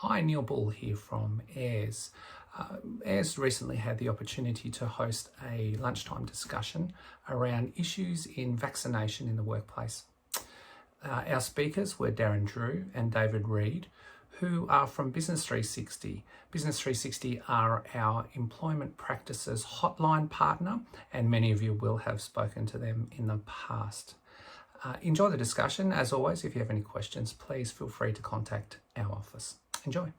Hi, Neil Bull here from AIRS. AIRS recently had the opportunity to host a lunchtime discussion around issues in vaccination in the workplace. Our speakers were Darrin and David Reid, who are from Business 360. Business 360 are our employment practices hotline partner, and many of you will have spoken to them in the past. Enjoy the discussion. As always, if you have any questions, please feel free to contact our office. Enjoy.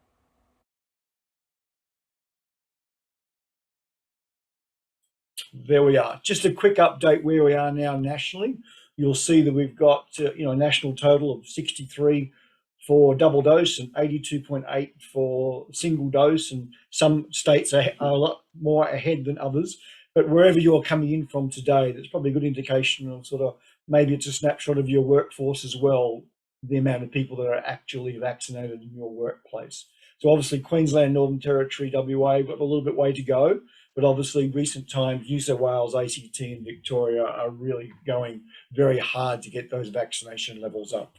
There we are. Just a quick update where we are now nationally. You'll see that we've got a national total of 63 for double dose and 82.8 for single dose, and some states are a lot more ahead than others. But wherever you're coming in from today, that's probably a good indication of sort of maybe it's a snapshot of your workforce as well, the amount of people that are actually vaccinated in your workplace. So obviously Queensland, Northern Territory, WA, got a little bit way to go, but obviously recent times, New South Wales, ACT and Victoria are really going very hard to get those vaccination levels up.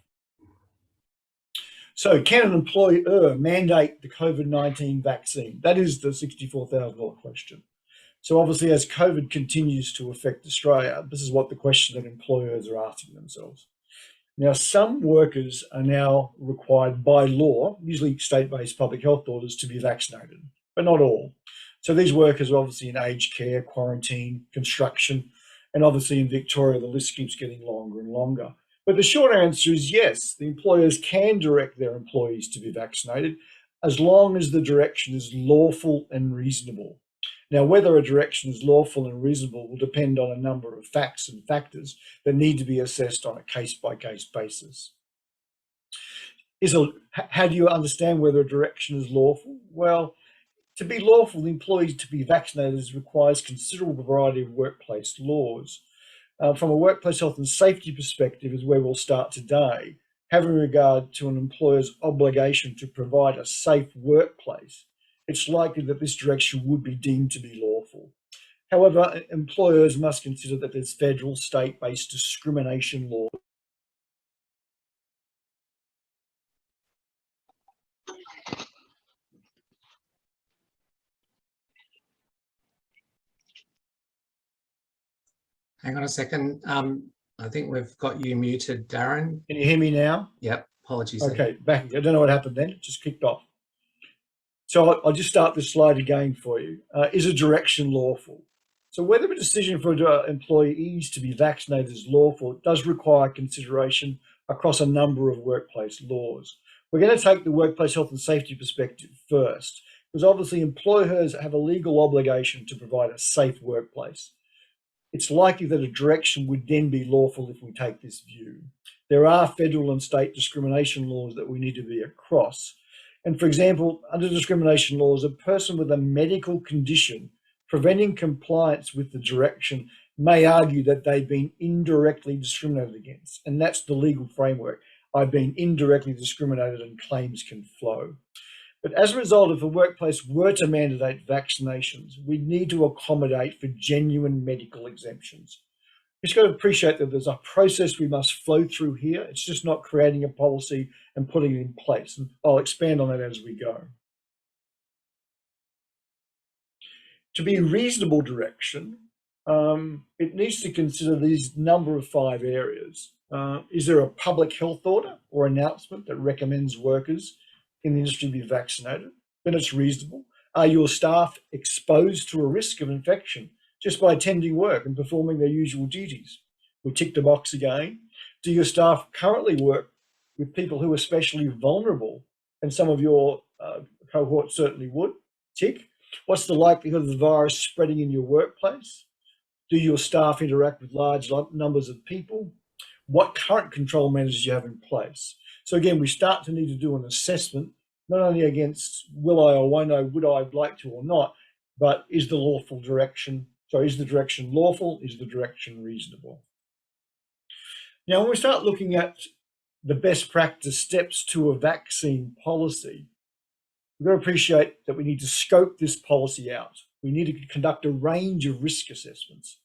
So can an employer mandate the COVID-19 vaccine? That is the $64,000 question. So obviously as COVID continues to affect Australia, this is what the question that employers are asking themselves. Now, some workers are now required by law, usually state-based public health orders, to be vaccinated, but not all. So these workers are obviously in aged care, quarantine, construction, and obviously in Victoria, the list keeps getting longer and longer. But the short answer is yes, the employers can direct their employees to be vaccinated as long as the direction is lawful and reasonable. Now, whether a direction is lawful and reasonable will depend on a number of facts and factors that need to be assessed on a case-by-case basis. How do you understand whether a direction is lawful? Well, to be lawful, the employee to be vaccinated requires considerable variety of workplace laws. From a workplace health and safety perspective is where we'll start today, having regard to an employer's obligation to provide a safe workplace. It's likely that this direction would be deemed to be lawful. However, employers must consider that there's federal, state-based discrimination laws. Hang on a second. I think we've got you muted, Darrin. Can you hear me now? Yep, apologies. Okay, back. I don't know what happened then. It just kicked off. So I'll just start this slide again for you. Is a direction lawful? So whether a decision for employees to be vaccinated is lawful does require consideration across a number of workplace laws. We're going to take the workplace health and safety perspective first, because obviously employers have a legal obligation to provide a safe workplace. It's likely that a direction would then be lawful if we take this view. There are federal and state discrimination laws that we need to be across. And for example, under discrimination laws, a person with a medical condition preventing compliance with the direction may argue that they've been indirectly discriminated against. And that's the legal framework. I've been indirectly discriminated and claims can flow. But as a result, if a workplace were to mandate vaccinations, we'd need to accommodate for genuine medical exemptions. You just got to appreciate that there's a process we must flow through here. It's just not creating a policy and putting it in place. And I'll expand on that as we go. To be reasonable direction, it needs to consider these number of 5 areas. Is there a public health order or announcement that recommends workers in the industry be vaccinated? Then it's reasonable. Are your staff exposed to a risk of infection just by attending work and performing their usual duties? We tick the box again. Do your staff currently work with people who are especially vulnerable? And some of your cohort certainly would. Tick. What's the likelihood of the virus spreading in your workplace? Do your staff interact with large numbers of people? What current control measures do you have in place? So again, we start to need to do an assessment, not only against will I or won't I, would I like to or not, but is the direction lawful? Is the direction reasonable? Now, when we start looking at the best practice steps to a vaccine policy, we've got to appreciate that we need to scope this policy out. We need to conduct a range of risk assessments.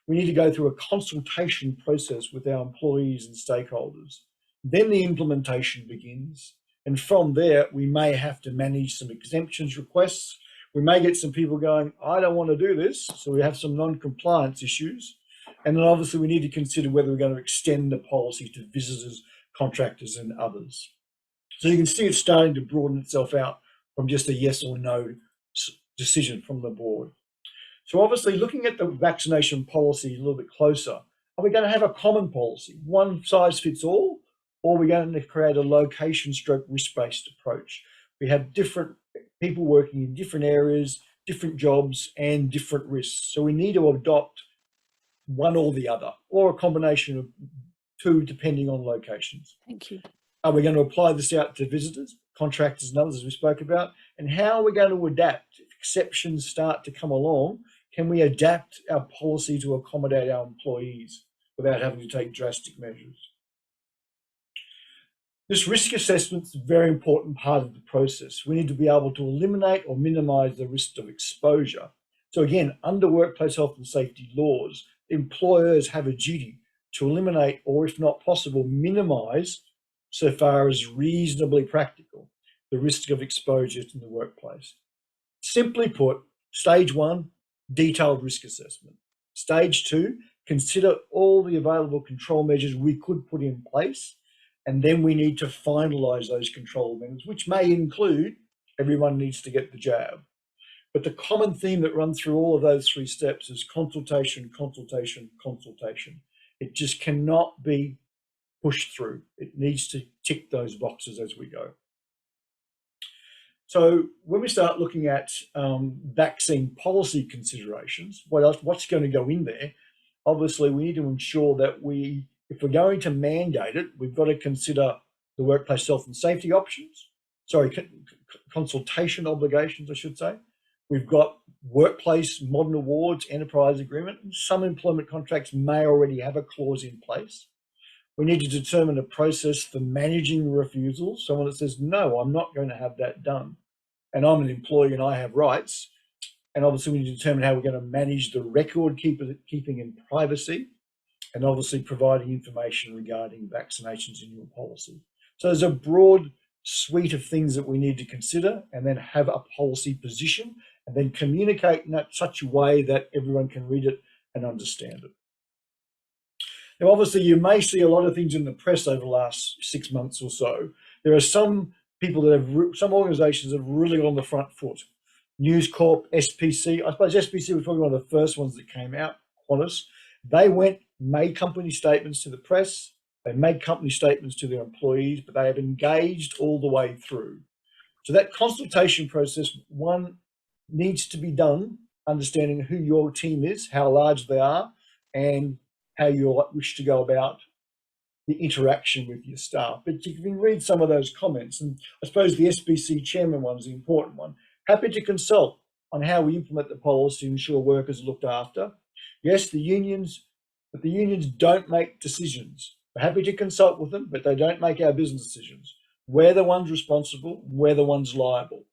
We need to go through a consultation process with our employees and stakeholders. Then the implementation begins. And from there, we may have to manage some exemptions requests. We may get some people going, I don't want to do this. So we have some non-compliance issues. And then obviously we need to consider whether we're going to extend the policy to visitors, contractors, and others. So you can see it's starting to broaden itself out from just a yes or no decision from the board. So obviously looking at the vaccination policy a little bit closer, are we going to have a common policy, one size fits all, or are we going to create a location stroke risk-based approach? We have different people working in different areas, different jobs, and different risks. So we need to adopt one or the other, or a combination of two, depending on locations. Thank you. Are we going to apply this out to visitors, contractors, and others, as we spoke about? And how are we going to adapt if exceptions start to come along? Can we adapt our policy to accommodate our employees without having to take drastic measures? This risk assessment is a very important part of the process. We need to be able to eliminate or minimize the risk of exposure. So again, under workplace health and safety laws, employers have a duty to eliminate, or if not possible, minimize, so far as reasonably practical, the risk of exposure in the workplace. Simply put, stage one, detailed risk assessment. Stage two, consider all the available control measures we could put in place, and then we need to finalize those control measures, which may include everyone needs to get the jab. But the common theme that runs through all of those three steps is consultation, consultation, consultation. It just cannot be pushed through. It needs to tick those boxes as we go. So when we start looking at vaccine policy considerations, what's going to go in there? Obviously, we need to ensure that if we're going to mandate it, we've got to consider the workplace health and safety options. Consultation obligations, I should say. We've got workplace modern awards, enterprise agreement. Some employment contracts may already have a clause in place. We need to determine a process for managing refusals. Someone that says, no, I'm not going to have that done. And I'm an employee and I have rights. And obviously we need to determine how we're going to manage the record keeping in privacy, and obviously providing information regarding vaccinations in your policy. So there's a broad suite of things that we need to consider, and then have a policy position, and then communicate in such a way that everyone can read it and understand it. Now, obviously, you may see a lot of things in the press over the last 6 months or so. There are some people that have, some organisations that have really got on the front foot. News Corp, SPC, I suppose SPC was probably one of the first ones that came out, Qantas. They made company statements to the press, they made company statements to their employees, but they have engaged all the way through. So that consultation process, one, needs to be done, understanding who your team is, how large they are, and how you wish to go about the interaction with your staff. But you can read some of those comments, and I suppose the SBC chairman one is the important one. Happy to consult on how we implement the policy to ensure workers are looked after. Yes, but the unions don't make decisions. We're happy to consult with them, but they don't make our business decisions. We're the ones responsible, we're the ones liable.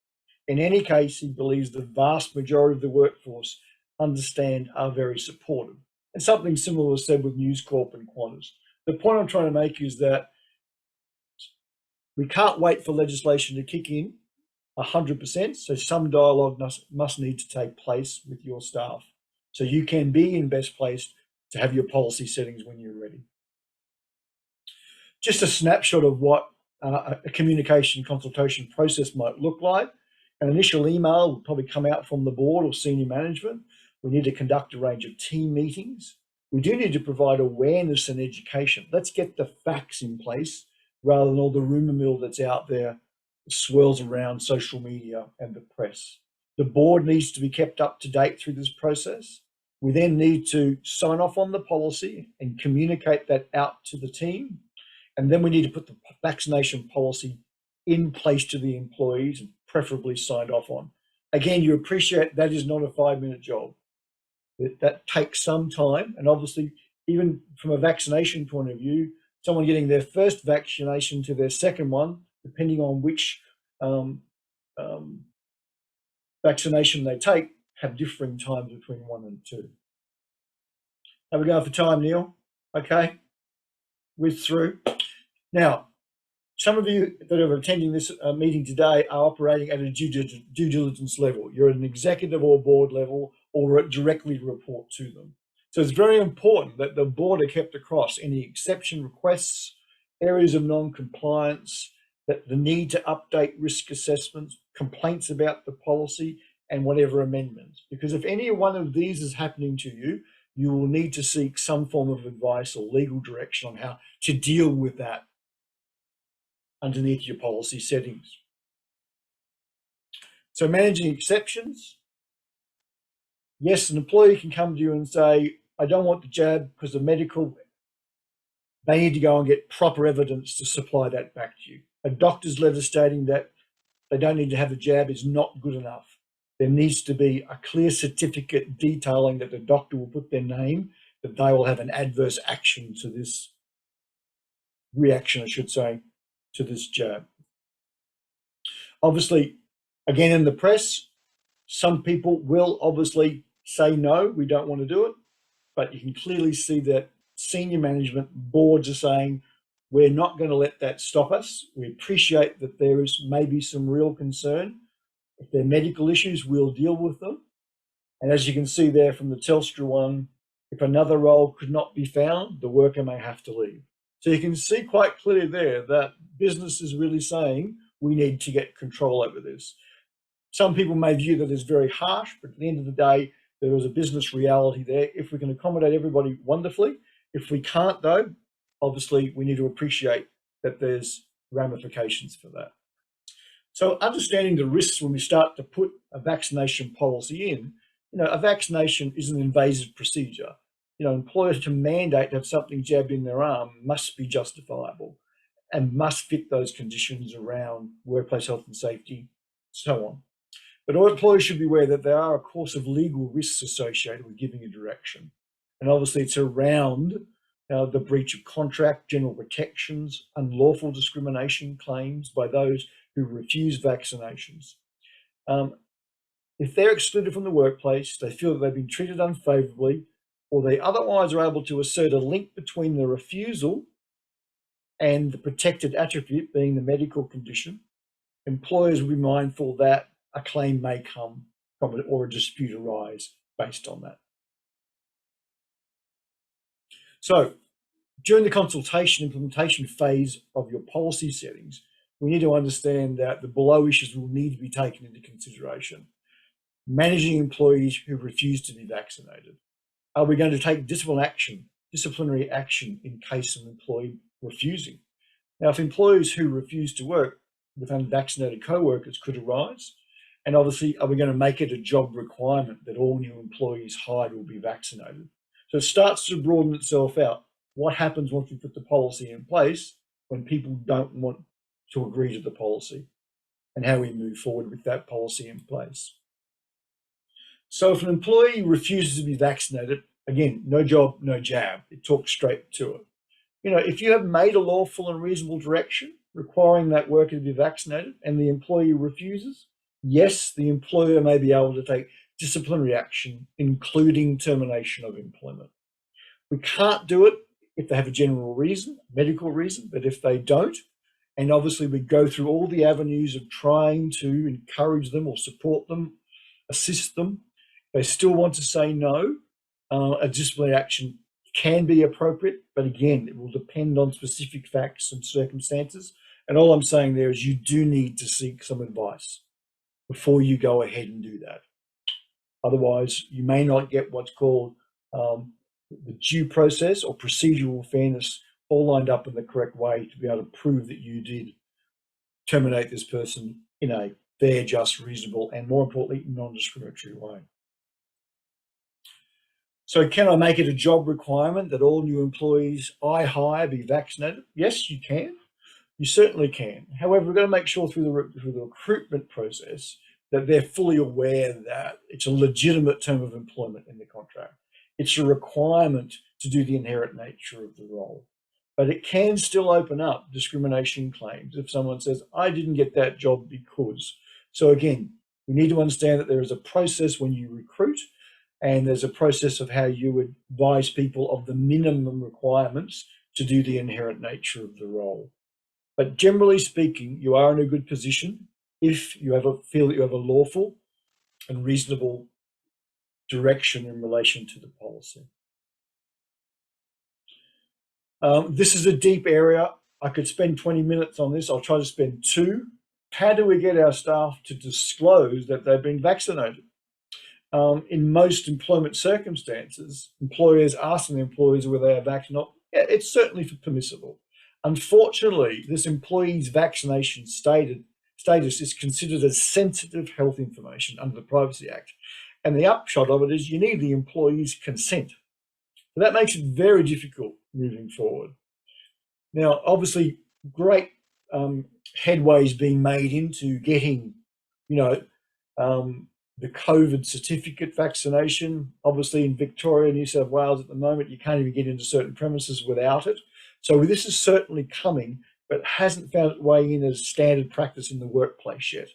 In any case, he believes the vast majority of the workforce are very supportive. And something similar was said with News Corp and Qantas. The point I'm trying to make is that we can't wait for legislation to kick in 100%. So some dialogue must need to take place with your staff, so you can be in best place to have your policy settings when you're ready. Just a snapshot of what a communication consultation process might look like. An initial email will probably come out from the board or senior management. We need to conduct a range of team meetings. We do need to provide awareness and education. Let's get the facts in place rather than all the rumor mill that's out there that swirls around social media and the press. The board needs to be kept up to date through this process. We then need to sign off on the policy and communicate that out to the team. And then we need to put the vaccination policy in place to the employees and preferably signed off on. Again, you appreciate that is not a 5-minute job. That takes some time. And obviously, even from a vaccination point of view, someone getting their first vaccination to their second one, depending on which vaccination they take, have differing times between 1 and 2. How we going for time, Neil? Okay, we're through. Now, Some of you that are attending this meeting today are operating at a due diligence level. You're at an executive or board level or directly report to them. So it's very important that the board are kept across any exception requests, areas of non-compliance, that the need to update risk assessments, complaints about the policy, and whatever amendments. Because if any one of these is happening to you, you will need to seek some form of advice or legal direction on how to deal with that underneath your policy settings. So managing exceptions. Yes, an employee can come to you and say, I don't want the jab because of medical. They need to go and get proper evidence to supply that back to you. A doctor's letter stating that they don't need to have the jab is not good enough. There needs to be a clear certificate detailing that the doctor will put their name, that they will have an adverse action to this reaction, I should say, to this jab. Obviously, again, in the press, some people will obviously say, no, we don't want to do it. But you can clearly see that senior management boards are saying, we're not going to let that stop us. We appreciate that there is maybe some real concern. If they're medical issues, we'll deal with them. And as you can see there from the Telstra one, if another role could not be found, the worker may have to leave. So you can see quite clearly there that business is really saying, we need to get control over this. Some people may view that as very harsh, but at the end of the day, there is a business reality there. If we can accommodate everybody, wonderfully. If we can't, though, obviously we need to appreciate that there's ramifications for that. So understanding the risks when we start to put a vaccination policy in, a vaccination is an invasive procedure. Employers to mandate to have something jabbed in their arm must be justifiable and must fit those conditions around workplace health and safety, so on. But all employers should be aware that there are a course of legal risks associated with giving a direction. And obviously it's around the breach of contract, general protections, unlawful discrimination claims by those who refuse vaccinations. If they're excluded from the workplace, they feel that they've been treated unfavorably, or they otherwise are able to assert a link between the refusal and the protected attribute, being the medical condition, employers will be mindful that a claim may come from it or a dispute arise based on that. So during the consultation implementation phase of your policy settings, we need to understand that the below issues will need to be taken into consideration. Managing employees who refuse to be vaccinated. Are we going to take disciplinary action in case of an employee refusing? Now, if employees who refuse to work with unvaccinated co-workers could arise, and obviously, are we going to make it a job requirement that all new employees hired will be vaccinated? So it starts to broaden itself out. What happens once we put the policy in place when people don't want to agree to the policy, and how we move forward with that policy in place? So if an employee refuses to be vaccinated, again, no job, no jab. It talks straight to it. If you have made a lawful and reasonable direction requiring that worker to be vaccinated and the employee refuses, yes, the employer may be able to take disciplinary action, including termination of employment. We can't do it if they have a general reason, medical reason, but if they don't, and obviously we go through all the avenues of trying to encourage them or support them, assist them, they still want to say no, a disciplinary action can be appropriate, but again, it will depend on specific facts and circumstances. And all I'm saying there is you do need to seek some advice before you go ahead and do that. Otherwise, you may not get what's called the due process or procedural fairness all lined up in the correct way to be able to prove that you did terminate this person in a fair, just, reasonable, and more importantly, non-discriminatory way. So can I make it a job requirement that all new employees I hire be vaccinated? Yes, you can. You certainly can. However, we've got to make sure through the recruitment process that they're fully aware that it's a legitimate term of employment in the contract. It's a requirement to do the inherent nature of the role. But it can still open up discrimination claims if someone says, I didn't get that job because. So again, we need to understand that there is a process when you recruit, and there's a process of how you advise people of the minimum requirements to do the inherent nature of the role. But generally speaking, you are in a good position if you feel that you have a lawful and reasonable direction in relation to the policy. This is a deep area. I could spend 20 minutes on this. I'll try to spend 2. How do we get our staff to disclose that they've been vaccinated? In most employment circumstances, employers asking their employees whether they are vaccinated. Yeah, it's certainly permissible. Unfortunately, this employee's vaccination status is considered as sensitive health information under the Privacy Act. And the upshot of it is you need the employee's consent. So that makes it very difficult moving forward. Now, obviously, great headway is being made into getting, the COVID certificate vaccination. Obviously, in Victoria, New South Wales at the moment, you can't even get into certain premises without it. So this is certainly coming, but hasn't found its way in as standard practice in the workplace yet.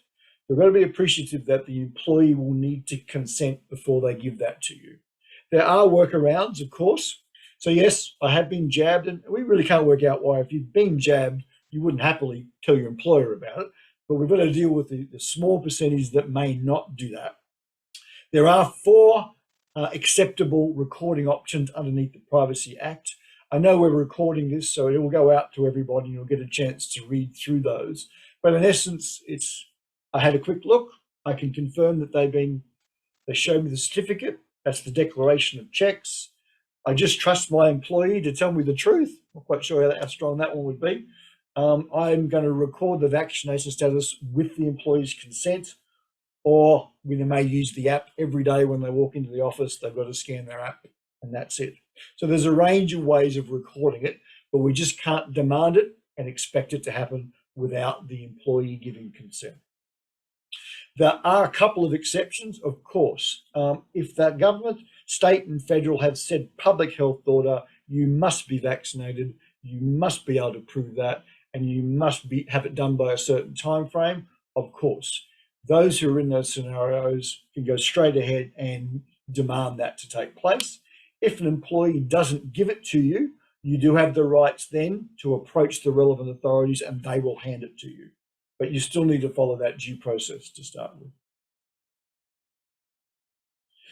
We've got to be appreciative that the employee will need to consent before they give that to you. There are workarounds, of course. So yes, I have been jabbed, and we really can't work out why. If you've been jabbed, you wouldn't happily tell your employer about it. But we've got to deal with the small percentage that may not do that. There are 4 acceptable recording options underneath the Privacy Act. I know we're recording this, so it will go out to everybody and you'll get a chance to read through those. But in essence, I had a quick look. I can confirm that they showed me the certificate. That's the declaration of checks. I just trust my employee to tell me the truth. I'm not quite sure how strong that one would be. I'm going to record the vaccination status with the employee's consent, or we may use the app every day when they walk into the office. They've got to scan their app, and that's it. So there's a range of ways of recording it, but we just can't demand it and expect it to happen without the employee giving consent. There are a couple of exceptions, of course. If the government, state and federal, have said public health order, you must be vaccinated, you must be able to prove that, and you must have it done by a certain time frame, of course. Those who are in those scenarios can go straight ahead and demand that to take place. If an employee doesn't give it to you, you do have the rights then to approach the relevant authorities and they will hand it to you. But you still need to follow that due process to start with.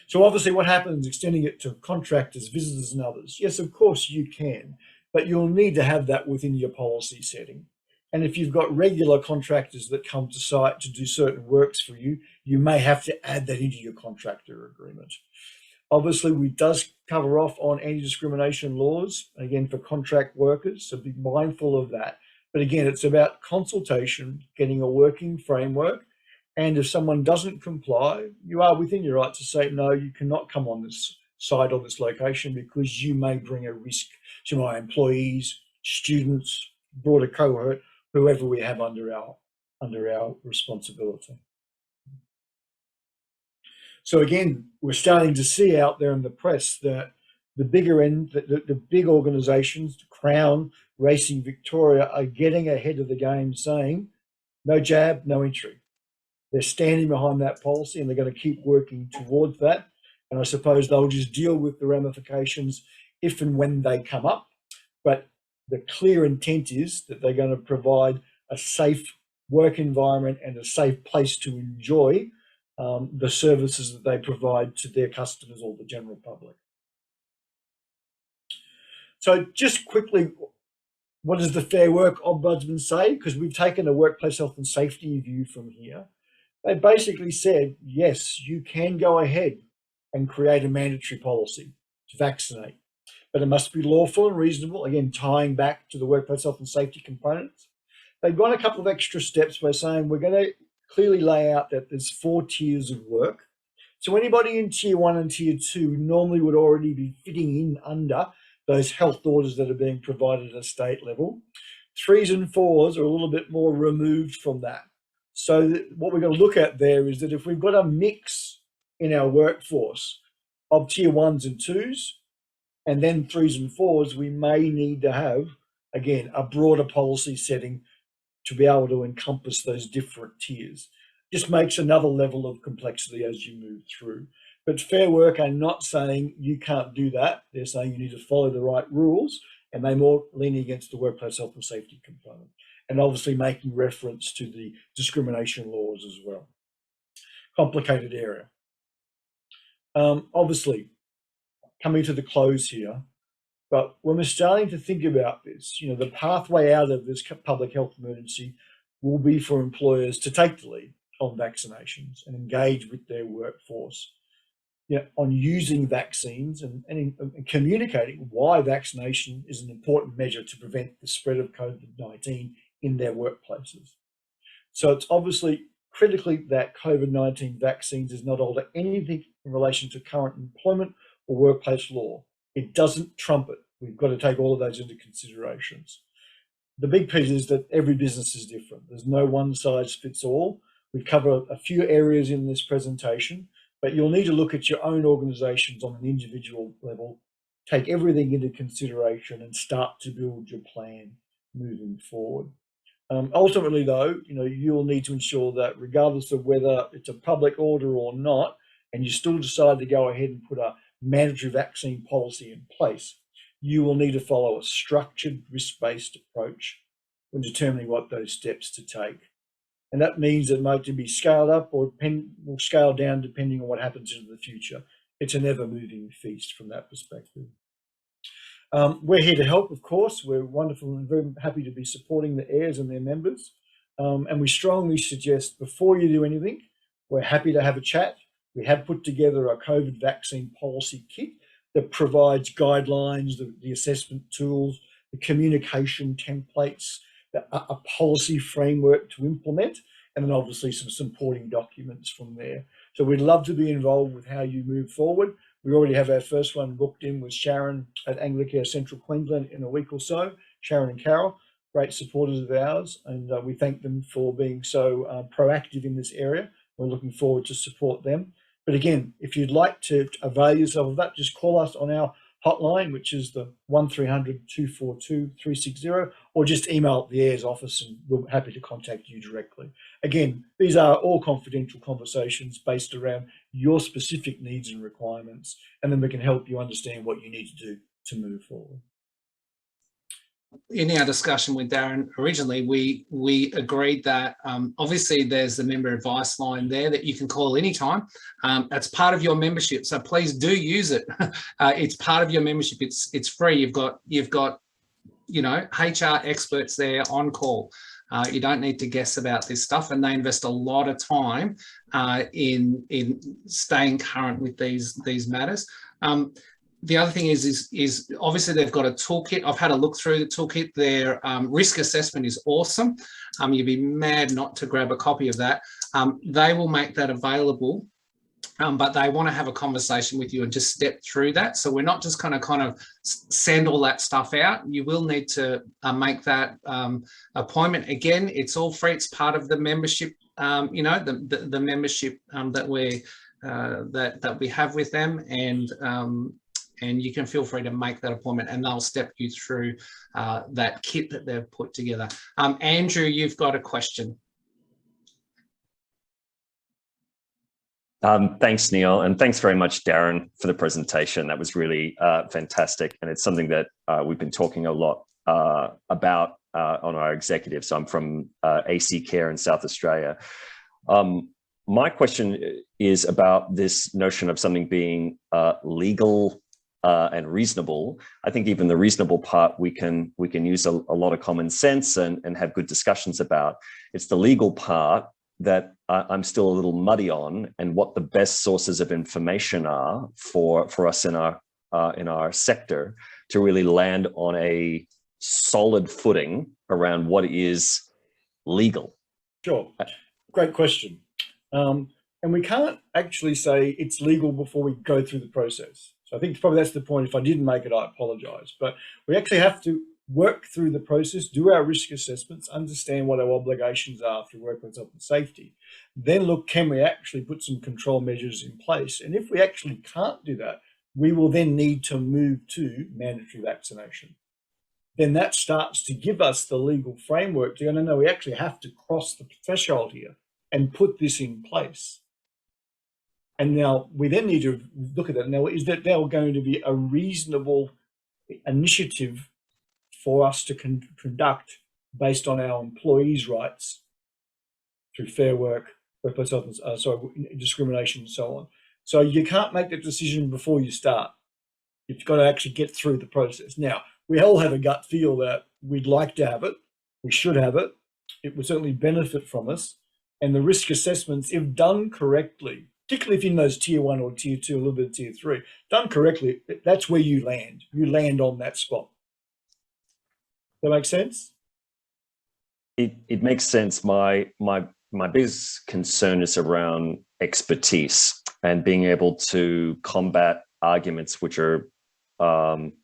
So obviously what happens extending it to contractors, visitors and others? Yes, of course you can, but you'll need to have that within your policy setting. And if you've got regular contractors that come to site to do certain works for you, you may have to add that into your contractor agreement. Obviously, we does cover off on anti-discrimination laws, again, for contract workers, so be mindful of that. But again, it's about consultation, getting a working framework, and if someone doesn't comply, you are within your right to say, no, you cannot come on this site or this location because you may bring a risk to my employees, students, broader cohort, whoever we have under our responsibility. So again, we're starting to see out there in the press that the bigger end, the big organisations, Crown, Racing Victoria, are getting ahead of the game saying, no jab, no entry. They're standing behind that policy and they're going to keep working towards that. And I suppose they'll just deal with the ramifications if and when they come up. But the clear intent is that they're going to provide a safe work environment and a safe place to enjoy the services that they provide to their customers or the general public. So just quickly, what does the Fair Work Ombudsman say? Because we've taken a workplace health and safety view from here. They basically said, yes, you can go ahead and create a mandatory policy to vaccinate, but it must be lawful and reasonable, again, tying back to the workplace health and safety components. They've gone a couple of extra steps by saying we're going to clearly lay out that there's 4 tiers of work. So anybody in tier 1 and tier 2 normally would already be fitting in under those health orders that are being provided at a state level. 3s and 4s are a little bit more removed from that. So what we're going to look at there is that if we've got a mix in our workforce of tier 1s and 2s, and then 3s and 4s, we may need to have, again, a broader policy setting to be able to encompass those different tiers. Just makes another level of complexity as you move through. But Fair Work are not saying you can't do that. They're saying you need to follow the right rules, and they're more leaning against the workplace health and safety component. and obviously making reference to the discrimination laws as well. Complicated area. Obviously, coming to the close here, but when we're starting to think about this, the pathway out of this public health emergency will be for employers to take the lead on vaccinations and engage with their workforce on using vaccines and communicating why vaccination is an important measure to prevent the spread of COVID-19 in their workplaces. So it's obviously critically that COVID-19 vaccines does not alter anything in relation to current employment or workplace law. It doesn't trump it. We've got to take all of those into considerations. The big piece is that every business is different. There's no one size fits all. We cover a few areas in this presentation, but you'll need to look at your own organizations on an individual level, take everything into consideration and start to build your plan moving forward. Ultimately though, you'll need to ensure that regardless of whether it's a public order or not, and you still decide to go ahead and put a mandatory vaccine policy in place, you will need to follow a structured risk-based approach when determining what those steps to take. And that means it might be scaled up or will scale down depending on what happens in the future. It's an ever-moving feast from that perspective. We're here to help, of course. We're wonderful and very happy to be supporting the heirs and their members. And we strongly suggest before you do anything, we're happy to have a chat. We have put together a COVID vaccine policy kit that provides guidelines, the assessment tools, the communication templates, a policy framework to implement, and then obviously some supporting documents from there. So we'd love to be involved with how you move forward. We already have our first one booked in with Sharon at Anglicare Central Queensland in a week or so. Sharon and Carol, great supporters of ours, and we thank them for being so proactive in this area. We're looking forward to support them. But again, if you'd like to avail yourself of that, just call us on our hotline, which is the 1300 242 360, or just email the heirs office and we're happy to contact you directly. Again, these are all confidential conversations based around your specific needs and requirements, and then we can help you understand what you need to do to move forward. In our discussion with Darrin, originally we agreed that obviously there's the member advice line there that you can call anytime. That's part of your membership, so please do use it. It's part of your membership. It's free. You've got HR experts there on call. You don't need to guess about this stuff, and they invest a lot of time in staying current with these matters. The other thing is obviously they've got a toolkit. I've had a look through the toolkit. Their risk assessment is awesome. You'd be mad not to grab a copy of that. They will make that available, but they want to have a conversation with you and just step through that. So we're not just going to kind of send all that stuff out. You will need to make that appointment. Again, it's all free. It's part of the membership. The membership that we have with them, and you can feel free to make that appointment and they'll step you through that kit that they've put together. Andrew, you've got a question. Thanks, Neil, and thanks very much, Darrin, for the presentation. That was really fantastic, and it's something that we've been talking a lot about on our executive. So I'm from AC Care in South Australia. My question is about this notion of something being legal and reasonable. I think even the reasonable part we can use a lot of common sense and have good discussions about. It's the legal part that I'm still a little muddy on, and what the best sources of information are for us in our sector to really land on a solid footing around what is legal. Sure, great question. And we can't actually say it's legal before we go through the process. So I think probably that's the point. If I didn't make it, I apologize. But we actually have to work through the process, do our risk assessments, understand what our obligations are through workplace health and safety. Then look, can we actually put some control measures in place? And if we actually can't do that, we will then need to move to mandatory vaccination. Then that starts to give us the legal framework to go, no, we actually have to cross the threshold here and put this in place. And now we then need to look at that. Now, is that now going to be a reasonable initiative for us to conduct based on our employees' rights through fair work, workplace health, discrimination, and so on. So you can't make that decision before you start. You've got to actually get through the process. Now, we all have a gut feel that we'd like to have it, we should have it, it would certainly benefit from us. And the risk assessments, if done correctly, particularly if in those tier 1 or tier 2, a little bit of tier 3, done correctly, that's where you land. You land on that spot. That make sense? It makes sense. My biggest concern is around expertise and being able to combat arguments which are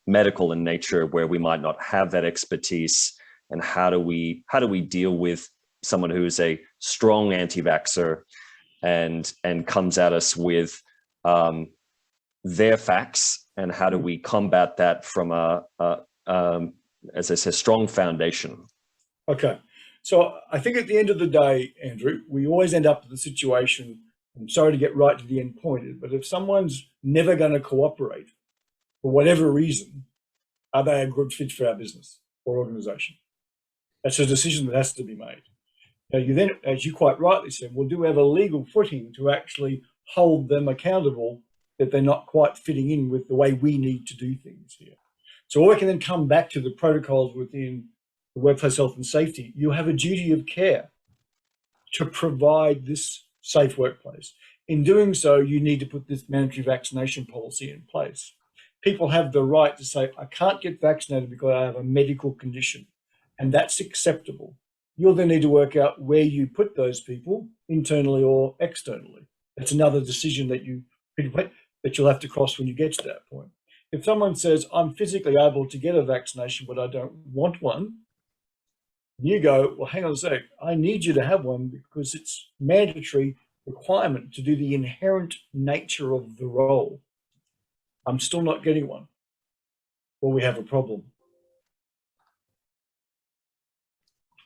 medical in nature, where we might not have that expertise. And how do we deal with someone who is a strong anti-vaxxer and comes at us with their facts, and how do we combat that from as I said, strong foundation? Okay. So I think at the end of the day, Andrew, we always end up in the situation, I'm sorry to get right to the end point, but if someone's never going to cooperate for whatever reason, are they a good fit for our business or organization? That's a decision that has to be made. Now, you then, as you quite rightly said, well, do we have a legal footing to actually hold them accountable that they're not quite fitting in with the way we need to do things here? So we can then come back to the protocols within the workplace health and safety. You have a duty of care to provide this safe workplace. In doing so, you need to put this mandatory vaccination policy in place. People have the right to say, I can't get vaccinated because I have a medical condition, and that's acceptable. You'll then need to work out where you put those people, internally or externally. That's another decision that you'll have to cross when you get to that point. If someone says, I'm physically able to get a vaccination, but I don't want one, you go, well, hang on a sec, I need you to have one because it's mandatory requirement to do the inherent nature of the role. I'm still not getting one. Well, we have a problem.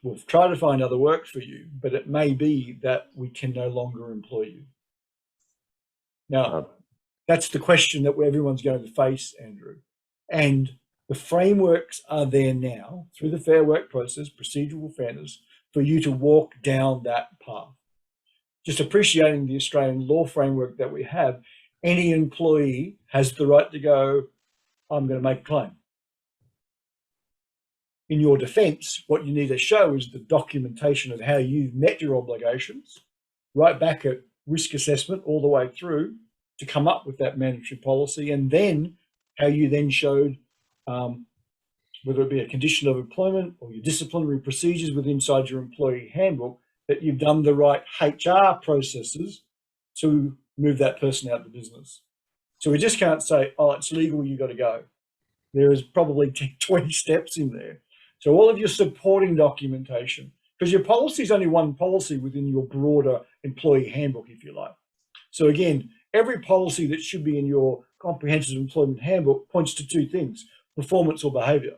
We'll try to find other work for you, but it may be that we can no longer employ you. Now, that's the question that everyone's going to face, Andrew. And the frameworks are there now through the fair work process, procedural fairness, for you to walk down that path. Just appreciating the Australian law framework that we have, any employee has the right to go, I'm going to make a claim. In your defence, what you need to show is the documentation of how you've met your obligations, right back at risk assessment all the way through to come up with that mandatory policy, and then how you then showed whether it be a condition of employment or your disciplinary procedures inside your employee handbook, that you've done the right HR processes to move that person out of the business. So we just can't say, oh, it's legal, you got to go. There is probably 20 steps in there. So all of your supporting documentation, because your policy is only one policy within your broader employee handbook, if you like. So again, every policy that should be in your comprehensive employment handbook points to two things: performance or behaviour.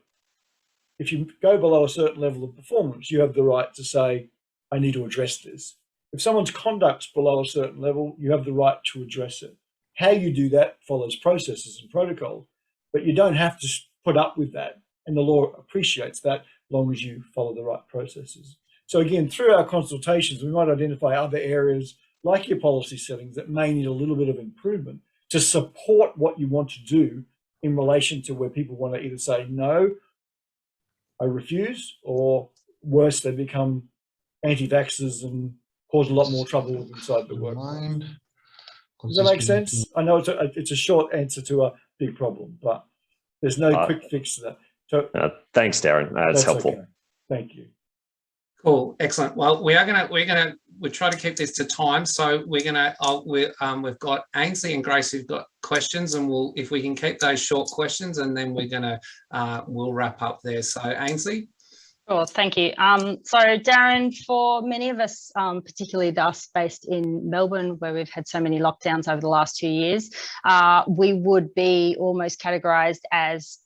If you go below a certain level of performance, you have the right to say, I need to address this. If someone's conduct's below a certain level, you have the right to address it. How you do that follows processes and protocols, but you don't have to put up with that. And the law appreciates that as long as you follow the right processes. So again, through our consultations, we might identify other areas like your policy settings that may need a little bit of improvement to support what you want to do in relation to where people want to either say, no, I refuse, or worse, they become anti-vaxxers and cause a lot more trouble inside the workplace. Does that make sense? I know it's a short answer to a big problem, but there's no quick fix to that. So thanks, Darrin. That's helpful. Okay. Thank you. Cool, excellent. Well, we'll try to keep this to time. So we've got Ainsley and Grace who've got questions, and if we can keep those short questions, and then we'll wrap up there. So Ainsley. Sure, thank you. So Darrin, for many of us, particularly us based in Melbourne, where we've had so many lockdowns over the last 2 years, we would be almost categorised as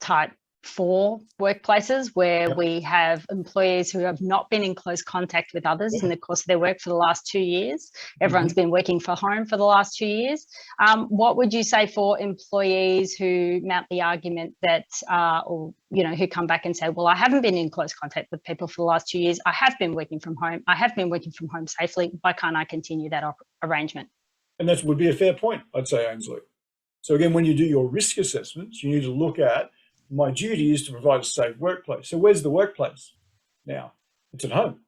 type for workplaces where we have employees who have not been in close contact with others in the course of their work for the last 2 years. Everyone's been working from home for the last 2 years. What would you say for employees who mount the argument that, or who come back and say, well, I haven't been in close contact with people for the last 2 years. I have been working from home. I have been working from home safely. Why can't I continue that arrangement? And that would be a fair point, I'd say, Ainsley. So again, when you do your risk assessments, you need to look at, my duty is to provide a safe workplace. So where's the workplace now? It's at home.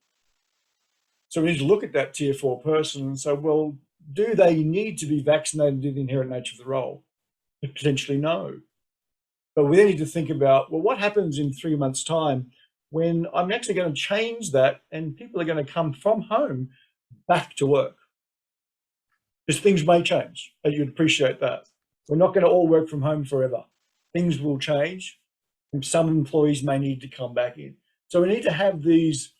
So we need to look at that tier 4 person and say, well, do they need to be vaccinated in the inherent nature of the role? Potentially no. But we then need to think about, well, what happens in 3 months' time when I'm actually going to change that and people are going to come from home back to work? Because things may change, and you'd appreciate that. We're not going to all work from home forever. Things will change, and some employees may need to come back in. So we need to have these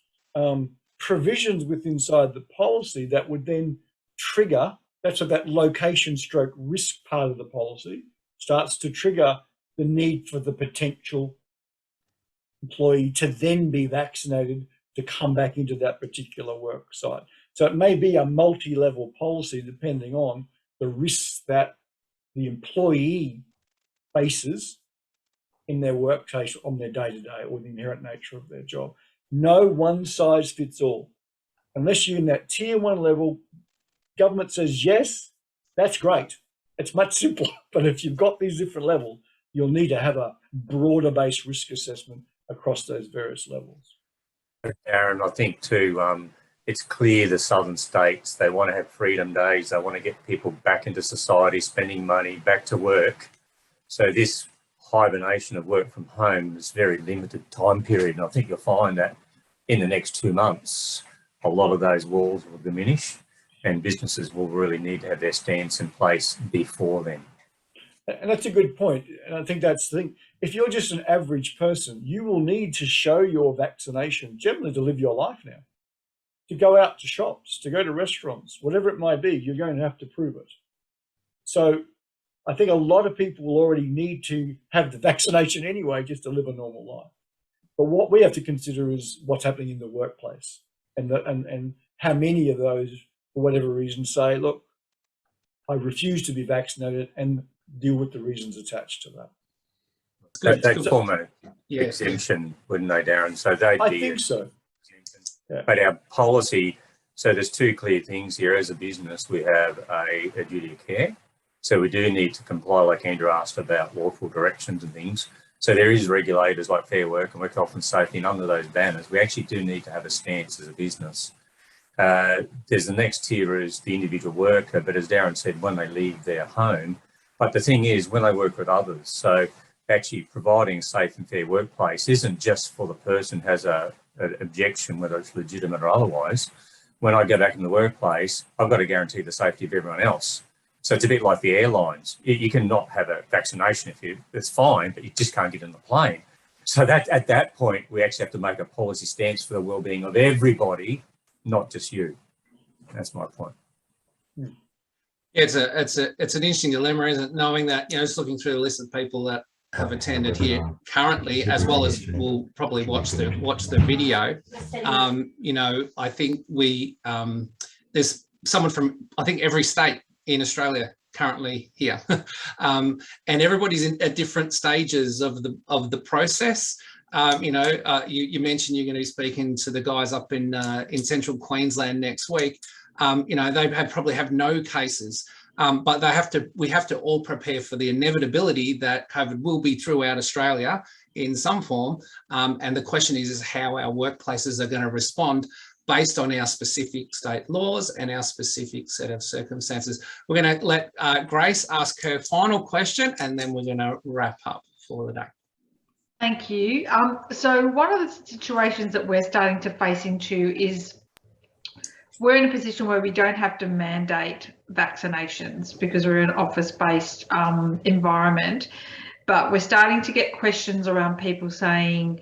provisions inside the policy that would then trigger, that's what that location stroke risk part of the policy starts to trigger the need for the potential employee to then be vaccinated to come back into that particular work site. So it may be a multi-level policy depending on the risks that the employee faces in their workplace on their day-to-day or the inherent nature of their job. No one size fits all. Unless you're in that tier 1 level, government says yes, that's great. It's much simpler. But if you've got these different levels, you'll need to have a broader based risk assessment across those various levels. Darrin, I think too, it's clear the southern states, they want to have freedom days. They want to get people back into society, spending money, back to work. So this hibernation of work from home is very limited time period. And I think you'll find that in the next 2 months, a lot of those walls will diminish and businesses will really need to have their stance in place before then. And that's a good point. And I think that's the thing. If you're just an average person, you will need to show your vaccination generally to live your life now. To go out to shops, to go to restaurants, whatever it might be, you're going to have to prove it. So I think a lot of people will already need to have the vaccination anyway just to live a normal life. But what we have to consider is what's happening in the workplace and how many of those, for whatever reason, say, look, I refuse to be vaccinated and deal with the reasons attached to that. They'd form an exemption, wouldn't they, Darrin? So they'd I think so. Yeah. But our policy, so there's 2 clear things here. As a business, we have a duty of care. So we do need to comply, like Andrew asked about lawful directions and things. So there is regulators like Fair Work and Work Health and Safety, and under those banners, we actually do need to have a stance as a business. There's the next tier is the individual worker, but as Darrin said, when they leave their home. But the thing is, when they work with others, so actually providing a safe and fair workplace isn't just for the person who has an objection, whether it's legitimate or otherwise. When I go back in the workplace, I've got to guarantee the safety of everyone else. So it's a bit like the airlines. You can not have a vaccination it's fine, but you just can't get in the plane. So that at that point, we actually have to make a policy stance for the well-being of everybody, not just you. That's my point. It's an interesting dilemma, isn't it? Knowing that, just looking through the list of people that have attended here currently, as well as will probably watch the video. I think there's someone from every state in Australia currently here, and everybody's at different stages of the process. You mentioned you're going to be speaking to the guys up in central Queensland next week. They probably have no cases, but we have to all prepare for the inevitability that COVID will be throughout Australia in some form. And the question is how our workplaces are going to respond based on our specific state laws and our specific set of circumstances. We're going to let Grace ask her final question, and then we're going to wrap up for the day. Thank you. So one of the situations that we're starting to face into is we're in a position where we don't have to mandate vaccinations because we're in an office-based environment, but we're starting to get questions around people saying,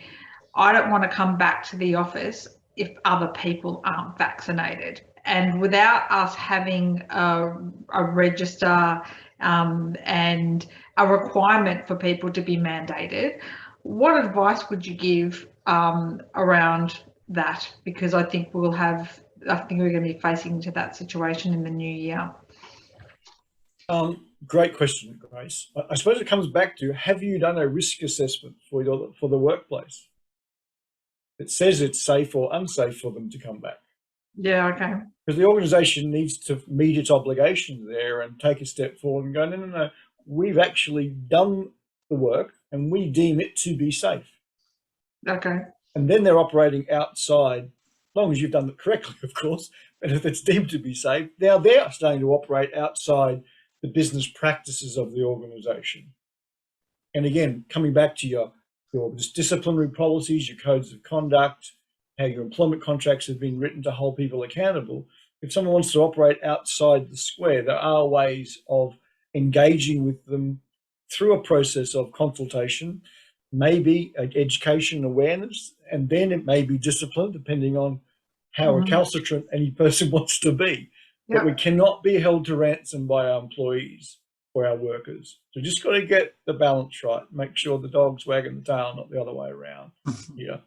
I don't want to come back to the office if other people aren't vaccinated. And without us having a register and a requirement for people to be mandated, what advice would you give around that? Because I think we're going to be facing into that situation in the new year. Great question, Grace. I suppose it comes back to, have you done a risk assessment for the workplace? It says it's safe or unsafe for them to come back. Yeah, okay. Because the organisation needs to meet its obligations there and take a step forward and go, no, we've actually done the work and we deem it to be safe. Okay. And then they're operating outside, as long as you've done it correctly, of course, but if it's deemed to be safe, now they're starting to operate outside the business practices of the organisation. And again, coming back to your disciplinary policies, your codes of conduct, how your employment contracts have been written to hold people accountable. If someone wants to operate outside the square, there are ways of engaging with them through a process of consultation, maybe education awareness, and then it may be discipline, depending on how recalcitrant any person wants to be. Yep. But we cannot be held to ransom by our employees or our workers. So just got to get the balance right. Make sure the dog's wagging the tail, not the other way around. Yeah.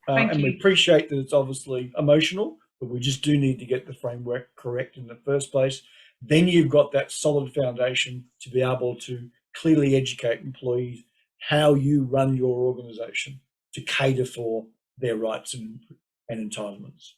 And we appreciate that it's obviously emotional, but we just do need to get the framework correct in the first place. Then you've got that solid foundation to be able to clearly educate employees how you run your organisation to cater for their rights and entitlements.